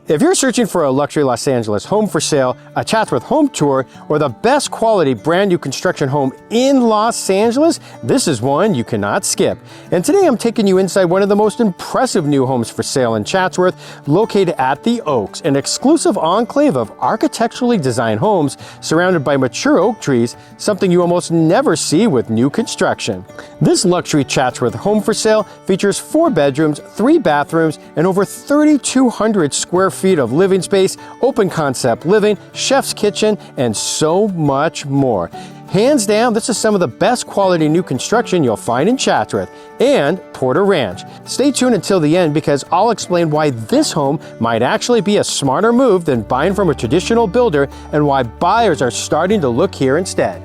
If you're searching for a luxury Los Angeles home for sale, a Chatsworth home tour, or the best quality brand new construction home in Los Angeles, this is one you cannot skip. And today I'm taking you inside one of the most impressive new homes for sale in Chatsworth, located at The Oaks, an exclusive enclave of architecturally designed homes surrounded by mature oak trees, something you almost never see with new construction. This luxury Chatsworth home for sale features 4 bedrooms, 3 bathrooms, and over 3,200 square feet of living space, open concept living, chef's kitchen, and so much more. Hands down, this is some of the best quality new construction you'll find in Chatsworth and Porter Ranch. Stay tuned until the end because I'll explain why this home might actually be a smarter move than buying from a traditional builder and why buyers are starting to look here instead.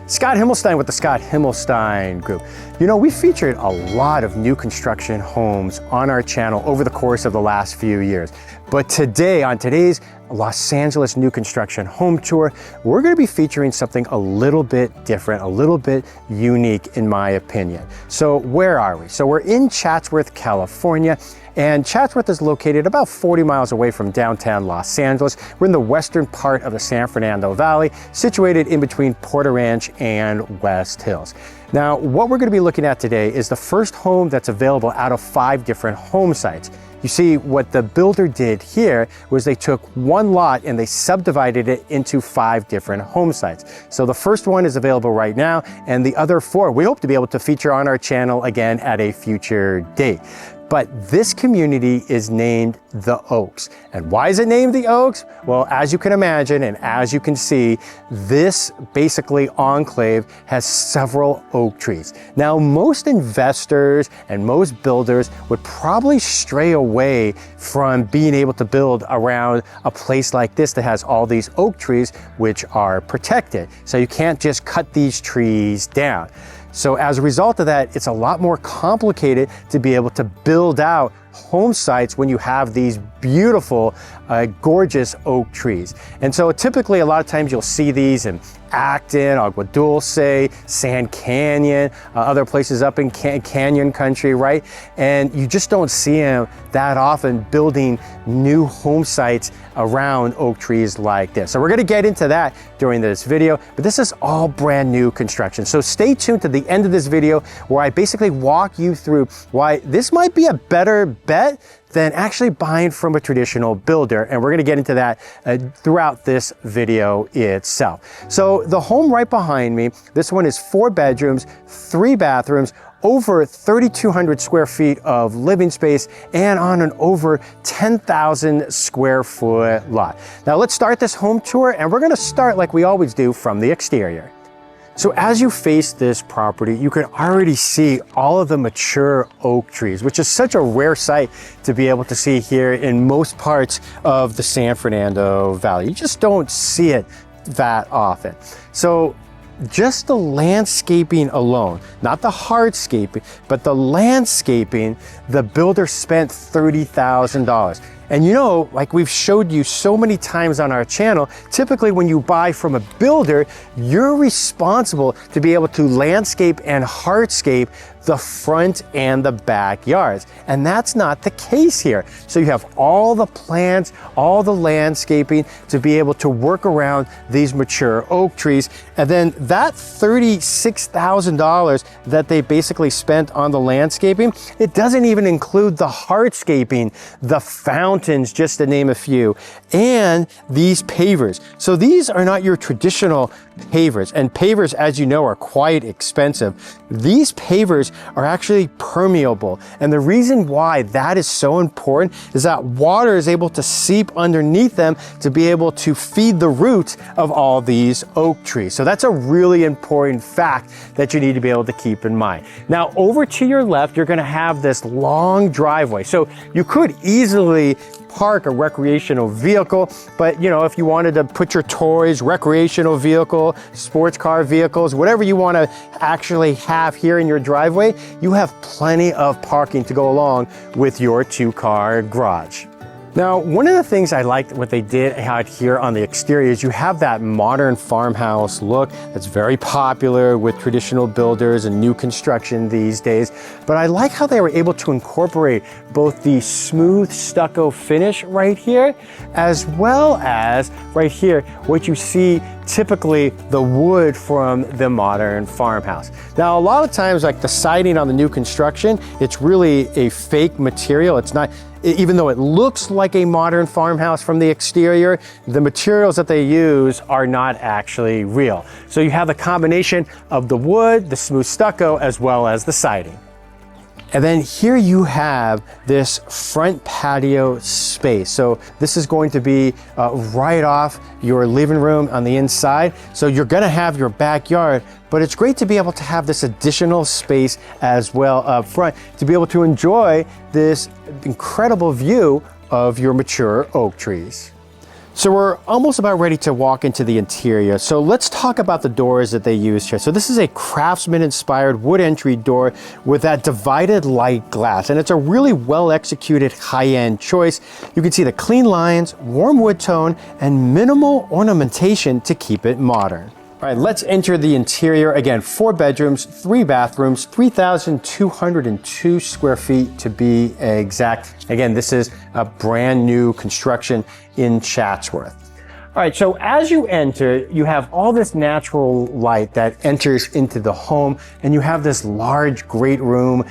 Scott Himmelstein with the Scott Himmelstein Group. You know, we featured a lot of new construction homes on our channel over the course of the last few years. But today, on today's Los Angeles new construction home tour, we're going to be featuring something a little bit different, a little bit unique in my opinion. So where are we? So we're in Chatsworth, California. And Chatsworth is located about 40 miles away from downtown Los Angeles. We're in the western part of the San Fernando Valley, situated in between Porter Ranch and West Hills. Now, what we're going to be looking at today is the first home that's available out of 5 different home sites. You see, what the builder did here was they took one lot and they subdivided it into 5 different home sites. So the first one is available right now, and the other 4 we hope to be able to feature on our channel again at a future date. But this community is named The Oaks. And why is it named The Oaks? Well, as you can imagine and as you can see, this basically enclave has several oak trees. Now, most investors and most builders would probably stray away from being able to build around a place like this that has all these oak trees which are protected. So you can't just cut these trees down. So as a result of that, it's a lot more complicated to be able to build out home sites when you have these beautiful, gorgeous oak trees. And so typically a lot of times you'll see these in Acton, Agua Dulce, Sand Canyon, other places up in Canyon country, right? And you just don't see them that often building new home sites around oak trees like this. So we're gonna get into that during this video, but this is all brand new construction. So stay tuned to the end of this video where I basically walk you through why this might be a better bet than actually buying from a traditional builder. And we're gonna get into that throughout this video itself. So the home right behind me, this one is 4 bedrooms, 3 bathrooms, over 3,200 square feet of living space, and on an over 10,000 square foot lot. Now let's start this home tour, and we're gonna start like we always do from the exterior. So as you face this property, you can already see all of the mature oak trees, which is such a rare sight to be able to see here in most parts of the San Fernando Valley. You just don't see it that often. So just the landscaping alone, not the hardscaping, but the landscaping, the builder spent $30,000. And you know, like we've showed you so many times on our channel, typically when you buy from a builder, you're responsible to be able to landscape and hardscape the front and the backyards. And that's not the case here. So you have all the plants, all the landscaping to be able to work around these mature oak trees. And then that $36,000 that they basically spent on the landscaping, it doesn't even include the hardscaping, the fountains, just to name a few, and these pavers. So these are not your traditional pavers, and pavers, as you know, are quite expensive. These pavers are actually permeable, and the reason why that is so important is that water is able to seep underneath them to be able to feed the roots of all these oak trees. So that's a really important fact that you need to be able to keep in mind. Now, over to your left, you're going to have this long driveway. So you could easily park a recreational vehicle, but you know, if you wanted to put your toys, recreational vehicle, sports car vehicles, whatever you want to actually have here in your driveway, you have plenty of parking to go along with your 2-car garage. Now, one of the things I liked what they did out here on the exterior is you have that modern farmhouse look that's very popular with traditional builders and new construction these days. But I like how they were able to incorporate both the smooth stucco finish right here, as well as right here, what you see typically the wood from the modern farmhouse. Now, a lot of times, like the siding on the new construction, it's really a fake material. It's not, even though it looks like a modern farmhouse from the exterior, the materials that they use are not actually real. So you have a combination of the wood, the smooth stucco, as well as the siding. And then here you have this front patio space. So this is going to be right off your living room on the inside. So you're gonna have your backyard, but it's great to be able to have this additional space as well up front to be able to enjoy this incredible view of your mature oak trees. So we're almost about ready to walk into the interior. So let's talk about the doors that they used here. So this is a craftsman inspired wood entry door with that divided light glass. And it's a really well executed high-end choice. You can see the clean lines, warm wood tone, and minimal ornamentation to keep it modern. All right, let's enter the interior. Again, 4 bedrooms, 3 bathrooms, 3,202 square feet to be exact. Again, this is a brand new construction in Chatsworth. All right, so as you enter, you have all this natural light that enters into the home, and you have this large great room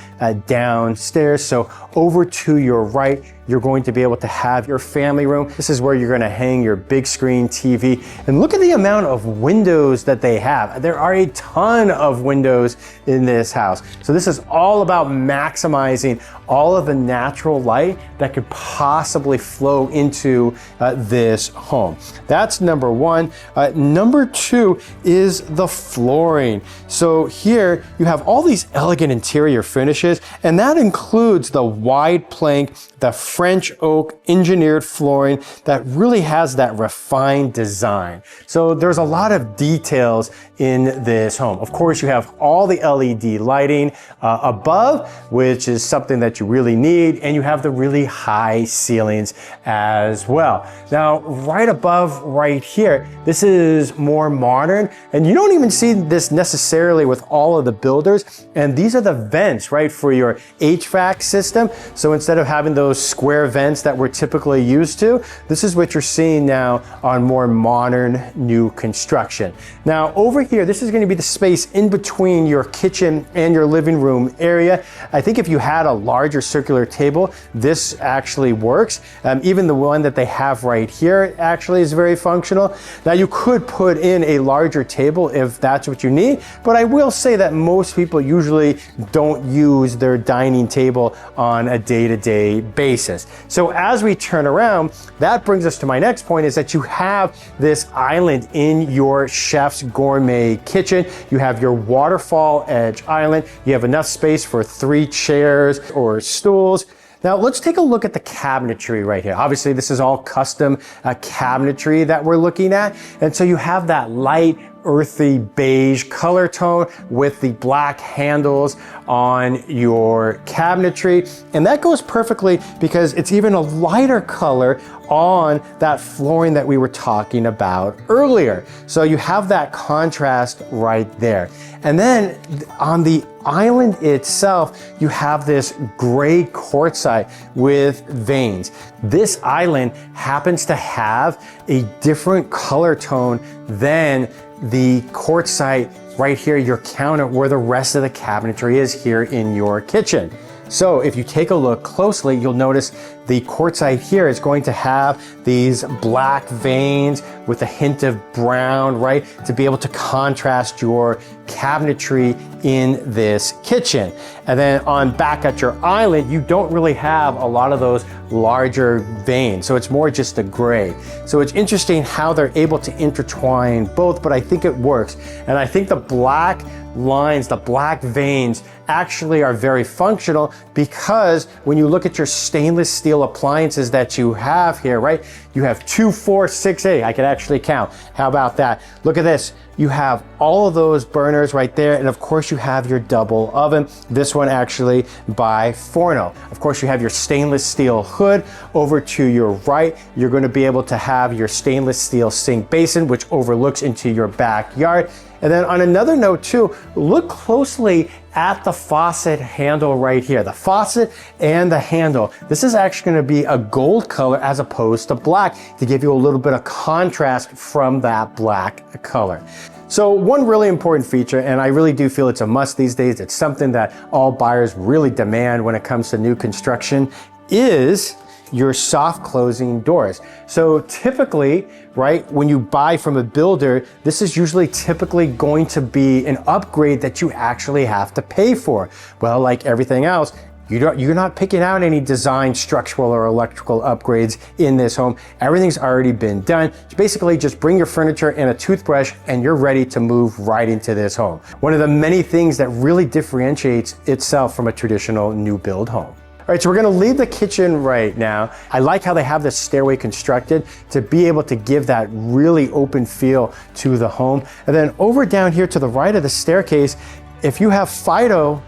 downstairs. So over to your right, you're going to be able to have your family room. This is where you're going to hang your big screen TV. And look at the amount of windows that they have. There are a ton of windows in this house. So this is all about maximizing all of the natural light that could possibly flow into this home. That's number one. Number two is the flooring. So here you have all these elegant interior finishes, and that includes the wide plank, the French oak engineered flooring that really has that refined design. So there's a lot of details in this home. Of course, you have all the LED lighting above, which is something that you really need, and you have the really high ceilings as well. Now, right above right here, this is more modern, and you don't even see this necessarily with all of the builders, and these are the vents, right, for your HVAC system. So instead of having those square vents that we're typically used to, this is what you're seeing now on more modern new construction. Now, over here, this is going to be the space in between your kitchen and your living room area. I think if you had a larger circular table, this actually works. Even the one that they have right here actually is very functional. Now, you could put in a larger table if that's what you need, but I will say that most people usually don't use their dining table on a day-to-day basis. So as we turn around, that brings us to my next point, is that you have this island in your chef's gourmet kitchen. You have your waterfall edge island. You have enough space for 3 chairs or stools. Now let's take a look at the cabinetry right here. Obviously this is all custom cabinetry that we're looking at. And so you have that light, earthy beige color tone with the black handles on your cabinetry. And that goes perfectly because it's even a lighter color on that flooring that we were talking about earlier. So you have that contrast right there. And then on the island itself, you have this gray quartzite with veins. This island happens to have a different color tone than the quartzite right here, your counter, where the rest of the cabinetry is here in your kitchen. So if you take a look closely, you'll notice the quartzite here is going to have these black veins with a hint of brown, right? To be able to contrast your cabinetry in this kitchen. And then on back at your island, you don't really have a lot of those larger veins. So it's more just a gray. So it's interesting how they're able to intertwine both, but I think it works. And I think the black lines, the black veins actually are very functional, because when you look at your stainless steel steel appliances that you have here, right? You have 2, 4, 6, 8. I can actually count. How about that? Look at this. You have all of those burners right there. And of course you have your double oven. This one actually by Forno. Of course you have your stainless steel hood. Over to your right, you're going to be able to have your stainless steel sink basin, which overlooks into your backyard. And then on another note too, look closely at the faucet handle right here. The faucet and the handle. This is actually going to be a gold color as opposed to black to give you a little bit of contrast from that black color. So one really important feature, and I really do feel it's a must these days, it's something that all buyers really demand when it comes to new construction, is your soft closing doors. So typically, right, when you buy from a builder, this is usually typically going to be an upgrade that you actually have to pay for. Well, like everything else, you're not picking out any design, structural, or electrical upgrades in this home. Everything's already been done. You basically just bring your furniture and a toothbrush and you're ready to move right into this home. One of the many things that really differentiates itself from a traditional new build home. All right, so we're gonna leave the kitchen right now. I like how they have this stairway constructed to be able to give that really open feel to the home. And then over down here to the right of the staircase, if you have Fido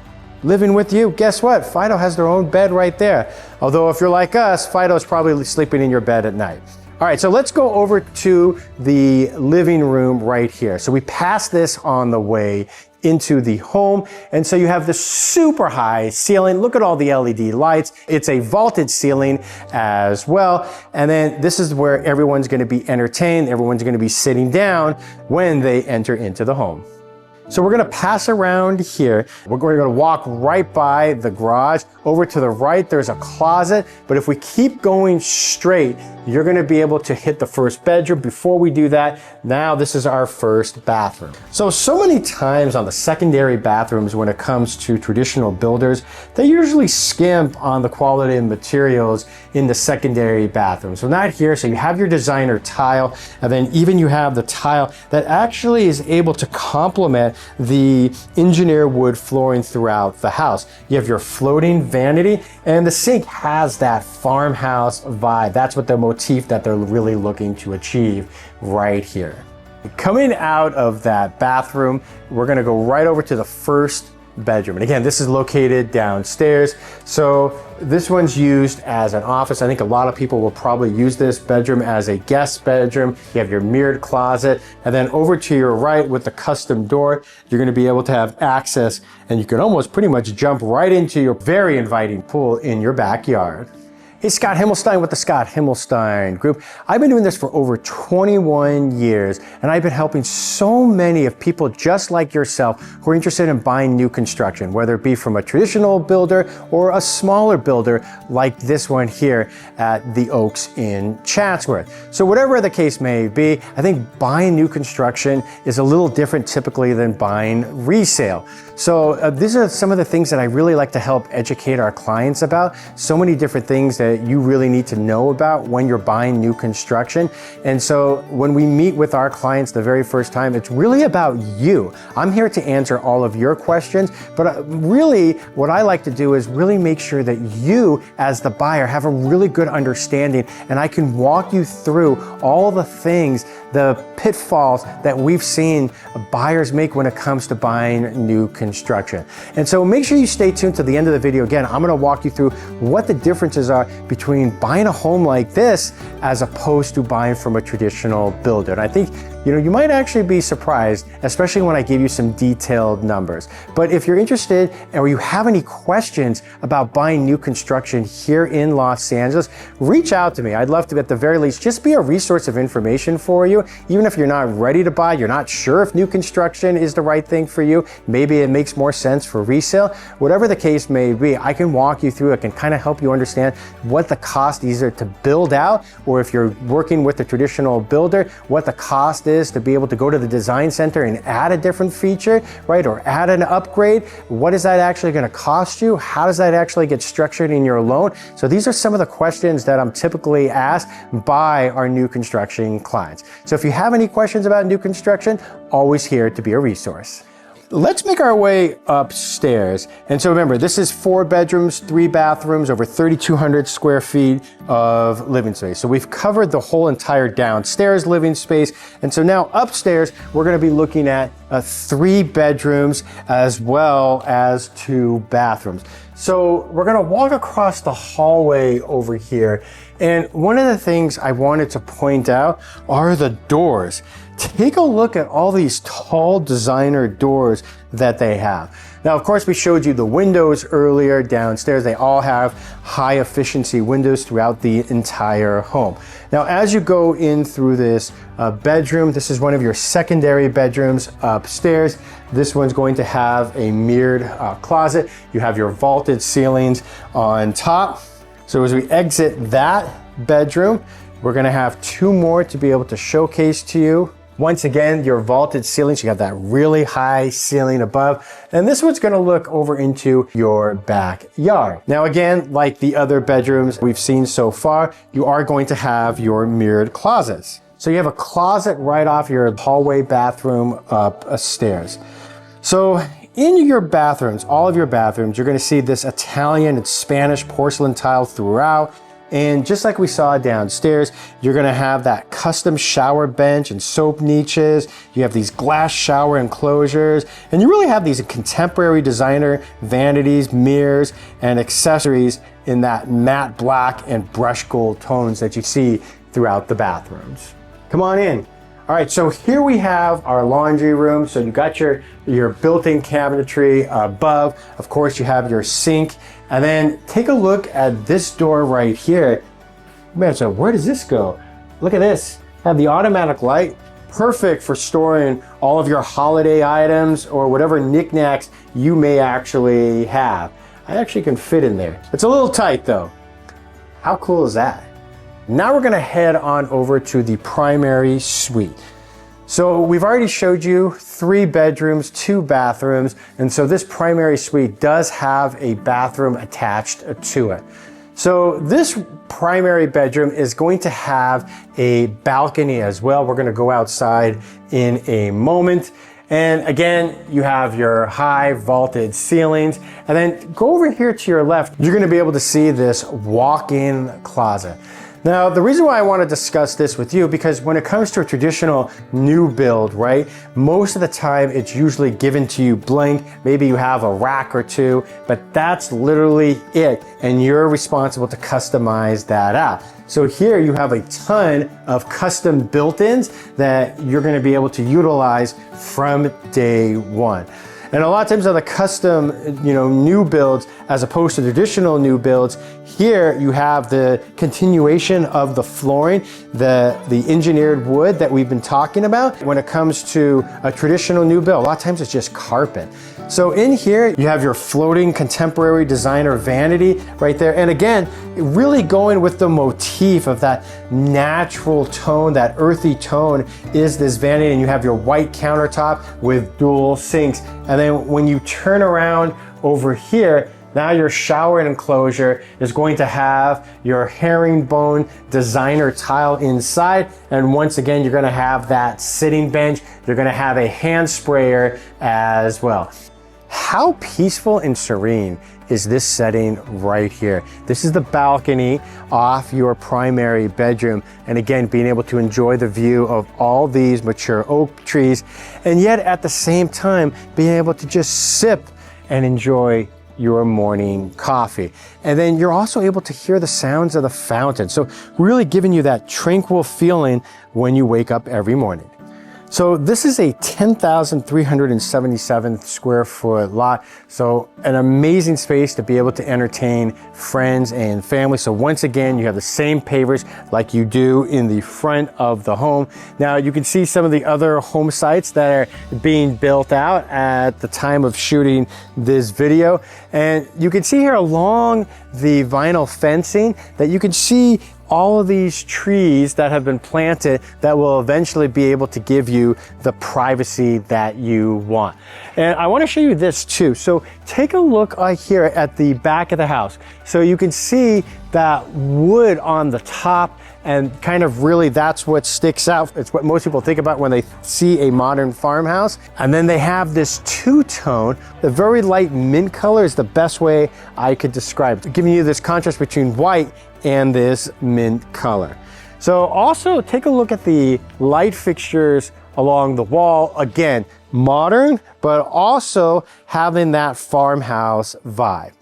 living with you, guess what? Fido has their own bed right there. Although if you're like us, Fido's probably sleeping in your bed at night. All right, so let's go over to the living room right here. So we passed this on the way into the home. And so you have this super high ceiling. Look at all the LED lights. It's a vaulted ceiling as well. And then this is where everyone's going to be entertained. Everyone's going to be sitting down when they enter into the home. So we're going to pass around here. We're going to walk right by the garage. Over to the right, there's a closet. But if we keep going straight, you're going to be able to hit the first bedroom. Before we do that, now this is our first bathroom. So many times on the secondary bathrooms, when it comes to traditional builders, they usually skimp on the quality of materials in the secondary bathroom. So not here. So you have your designer tile, and then even you have the tile that actually is able to complement the engineer wood flooring throughout the house. You have your floating vanity, and the sink has that farmhouse vibe. That's what the motif that they're really looking to achieve right here. Coming out of that bathroom, we're going to go right over to the first bedroom. And again, this is located downstairs. So this one's used as an office. I think a lot of people will probably use this bedroom as a guest bedroom. You have your mirrored closet. And then over to your right with the custom door, you're going to be able to have access, and you can almost pretty much jump right into your very inviting pool in your backyard. Hey, Scott Himmelstein with the Scott Himmelstein Group. I've been doing this for over 21 years, and I've been helping so many of people just like yourself who are interested in buying new construction, whether it be from a traditional builder or a smaller builder like this one here at the Oaks in Chatsworth. So whatever the case may be, I think buying new construction is a little different typically than buying resale. So these are some of the things that I really like to help educate our clients about. So many different things that you really need to know about when you're buying new construction. And so when we meet with our clients the very first time, it's really about you. I'm here to answer all of your questions, but really what I like to do is really make sure that you as the buyer have a really good understanding, and I can walk you through all the things, the pitfalls that we've seen buyers make when it comes to buying new construction. And so make sure you stay tuned to the end of the video. Again, I'm going to walk you through what the differences are between buying a home like this as opposed to buying from a traditional builder. And I think you might actually be surprised, especially when I give you some detailed numbers. But if you're interested or you have any questions about buying new construction here in Los Angeles, reach out to me. I'd love to, at the very least, just be a resource of information for you. Even if you're not ready to buy, you're not sure if new construction is the right thing for you, maybe it makes more sense for resale. Whatever the case may be, I can walk you through. I can kind of help you understand what the cost is to build out, or if you're working with a traditional builder, what the cost is to be able to go to the design center and add a different feature, right? Or add an upgrade. What is that actually going to cost you? How does that actually get structured in your loan? So these are some of the questions that I'm typically asked by our new construction clients. So if you have any questions about new construction, always here to be a resource. Let's make our way upstairs. And so remember, this is 4 bedrooms, 3 bathrooms, over 3,200 square feet of living space. So we've covered the whole entire downstairs living space. And so now upstairs, we're gonna be looking at 3 bedrooms as well as 2 bathrooms. So we're gonna walk across the hallway over here. And one of the things I wanted to point out are the doors. Take a look at all these tall designer doors that they have. Now, of course, we showed you the windows earlier downstairs. They all have high efficiency windows throughout the entire home. Now, as you go in through this bedroom, this is one of your secondary bedrooms upstairs. This one's going to have a mirrored closet. You have your vaulted ceilings on top. So as we exit that bedroom, we're gonna have 2 more to be able to showcase to you. Once again, your vaulted ceilings, you have that really high ceiling above. And this one's gonna look over into your backyard. Now again, like the other bedrooms we've seen so far, you are going to have your mirrored closets. So you have a closet right off your hallway bathroom upstairs. So in your bathrooms, all of your bathrooms, you're gonna see this Italian and Spanish porcelain tile throughout. And just like we saw downstairs, you're gonna have that custom shower bench and soap niches. You have these glass shower enclosures, and you really have these contemporary designer vanities, mirrors, and accessories in that matte black and brush gold tones that you see throughout the bathrooms. Come on in. All right, so here we have our laundry room. So you got your built-in cabinetry above. Of course, you have your sink. And then take a look at this door right here. Man, so where does this go? Look at this. Have the automatic light. Perfect for storing all of your holiday items or whatever knickknacks you may actually have. I actually can fit in there. It's a little tight though. How cool is that? Now we're gonna head on over to the primary suite. So we've already showed you 3 bedrooms, 2 bathrooms, and so this primary suite does have a bathroom attached to it. So this primary bedroom is going to have a balcony as well. We're gonna go outside in a moment. And again, you have your high vaulted ceilings. And then go over here to your left, you're gonna be able to see this walk-in closet. Now, the reason why I want to discuss this with you, because when it comes to a traditional new build, right, most of the time it's usually given to you blank. Maybe you have a rack or 2, but that's literally it. And you're responsible to customize that out. So here you have a ton of custom built-ins that you're going to be able to utilize from day one. And a lot of times on the custom, new builds, as opposed to traditional new builds, here you have the continuation of the flooring, the engineered wood that we've been talking about. When it comes to a traditional new build, a lot of times it's just carpet. So in here, you have your floating contemporary designer vanity right there. And again, really going with the motif of that natural tone, that earthy tone is this vanity. And you have your white countertop with dual sinks. And then when you turn around over here, now your shower enclosure is going to have your herringbone designer tile inside. And once again, you're gonna have that sitting bench. You're gonna have a hand sprayer as well. How peaceful and serene is this setting right here? This is the balcony off your primary bedroom. And again, being able to enjoy the view of all these mature oak trees, and yet at the same time, being able to just sip and enjoy your morning coffee. And then you're also able to hear the sounds of the fountain. So really giving you that tranquil feeling when you wake up every morning. So this is a 10,377 square foot lot. So an amazing space to be able to entertain friends and family. So once again, you have the same pavers like you do in the front of the home. Now you can see some of the other home sites that are being built out at the time of shooting this video. And you can see here along the vinyl fencing that you can see all of these trees that have been planted that will eventually be able to give you the privacy that you want. And I want to show you this too. So take a look here at the back of the house. So you can see that wood on the top And kind of really that's what sticks out. It's what most people think about when they see a modern farmhouse. And then they have this two-tone. The very light mint color is the best way I could describe it, giving you this contrast between white and this mint color. So also take a look at the light fixtures along the wall. Again, modern, but also having that farmhouse vibe.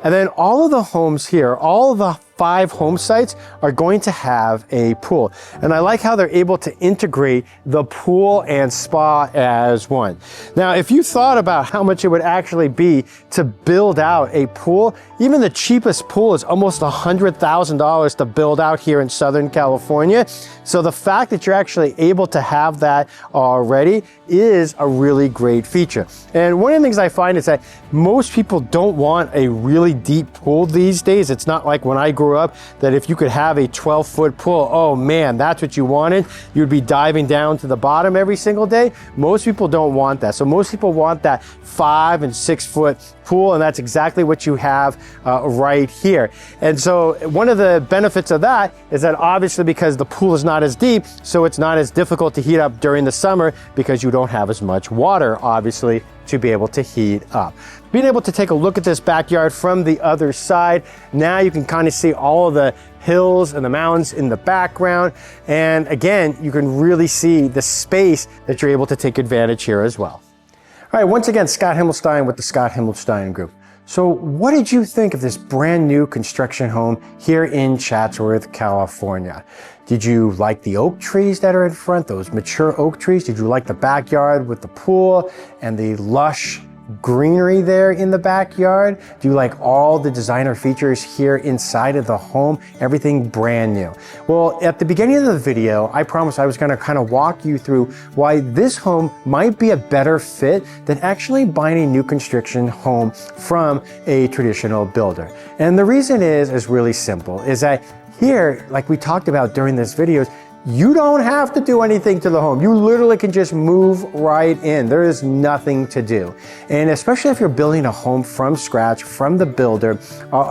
And then all of the homes here, all of the 5 home sites are going to have a pool. And I like how they're able to integrate the pool and spa as one. Now, if you thought about how much it would actually be to build out a pool, even the cheapest pool is almost $100,000 to build out here in Southern California. So the fact that you're actually able to have that already is a really great feature. And one of the things I find is that most people don't want a really deep pool these days. It's not like when I grew up that if you could have a 12-foot pool, oh man, that's what you wanted. You'd be diving down to the bottom every single day. Most people don't want that. So most people want that 5 and 6 foot pool, and that's exactly what you have right here. And so one of the benefits of that is that obviously because the pool is not as deep, so it's not as difficult to heat up during the summer because you don't have as much water, obviously, to be able to heat up. Being able to take a look at this backyard from the other side, now you can kind of see all of the hills and the mountains in the background. And again, you can really see the space that you're able to take advantage here as well. All right, once again, Scott Himmelstein with the Scott Himmelstein Group. So what did you think of this brand new construction home here in Chatsworth, California? Did you like the oak trees that are in front, those mature oak trees? Did you like the backyard with the pool and the lush greenery there in the backyard? Do you like all the designer features here inside of the home? Everything brand new. Well, at the beginning of the video, I promised I was going to kind of walk you through why this home might be a better fit than actually buying a new construction home from a traditional builder. And the reason is really simple, is that here, like we talked about during this video, you don't have to do anything to the home. You literally can just move right in. There is nothing to do. And especially if you're building a home from scratch, from the builder,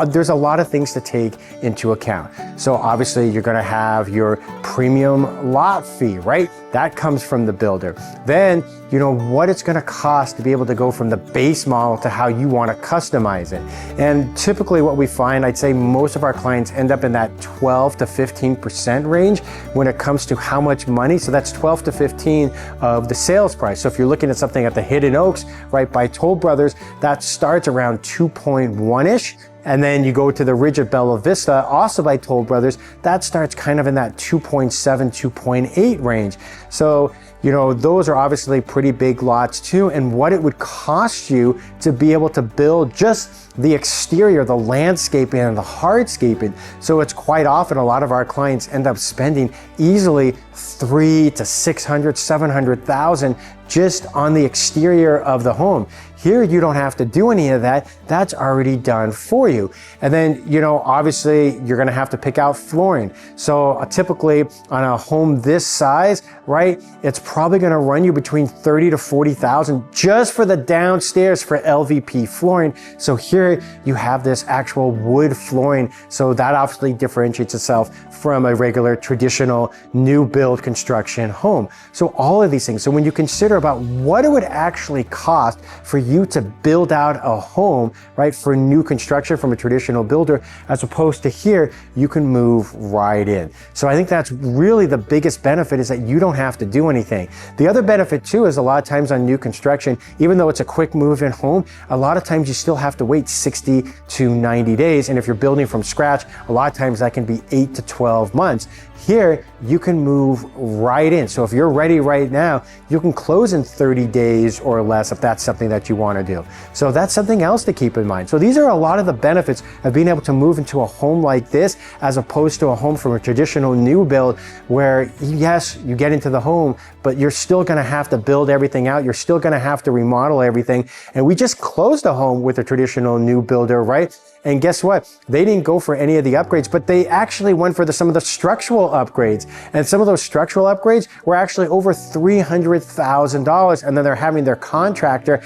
there's a lot of things to take into account. So obviously you're gonna have your premium lot fee, right? That comes from the builder. Then, you know, what it's gonna cost to be able to go from the base model to how you wanna customize it. And typically what we find, I'd say most of our clients end up in that 12 to 15% range when it comes to how much money. So that's 12 to 15 of the sales price. So if you're looking at something at the Hidden Oaks, right by Toll Brothers, that starts around 2.1-ish. And then you go to the Ridge at Bella Vista, also by Toll Brothers, that starts kind of in that 2.7, 2.8 range. So, you know, those are obviously pretty big lots too. And what it would cost you to be able to build just the exterior, the landscaping and the hardscaping. So it's quite often a lot of our clients end up spending easily $300,000 to $600,000, $700,000 just on the exterior of the home. Here, you don't have to do any of that. That's already done for you. And then, you know, obviously you're gonna have to pick out flooring. So typically on a home this size, right, it's probably gonna run you between $30,000 to $40,000 just for the downstairs for LVP flooring. So here you have this actual wood flooring. So that obviously differentiates itself from a regular traditional new build construction home. So all of these things. So when you consider about what it would actually cost for you to build out a home, right, for new construction from a traditional builder, as opposed to here, you can move right in. So I think that's really the biggest benefit, is that you don't have to do anything. The other benefit too is a lot of times on new construction, even though it's a quick move in home, a lot of times you still have to wait 60 to 90 days. And if you're building from scratch, a lot of times that can be 8 to 12 months. Here, you can move right in. So if you're ready right now, you can close in 30 days or less if that's something that you want to do. So that's something else to keep in mind. So these are a lot of the benefits of being able to move into a home like this, as opposed to a home from a traditional new build where, yes, you get into the home, but you're still going to have to build everything out. You're still going to have to remodel everything. And we just closed a home with a traditional new builder, right? And guess what? They didn't go for any of the upgrades, but they actually went for some of the structural upgrades. And some of those structural upgrades were actually over $300,000. And then they're having their contractor,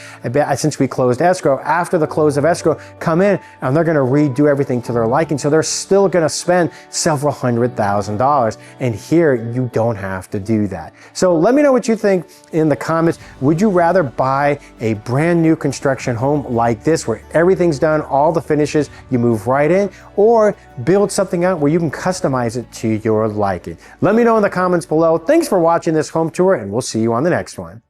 since we closed escrow, after the close of escrow, come in and they're going to redo everything to their liking. So they're still going to spend several $100,000. And here you don't have to do that. So let me know what you think in the comments. Would you rather buy a brand new construction home like this, where everything's done, all the finishes, you move right in, or build something out where you can customize it to your liking? Let me know in the comments below. Thanks for watching this home tour, and we'll see you on the next one.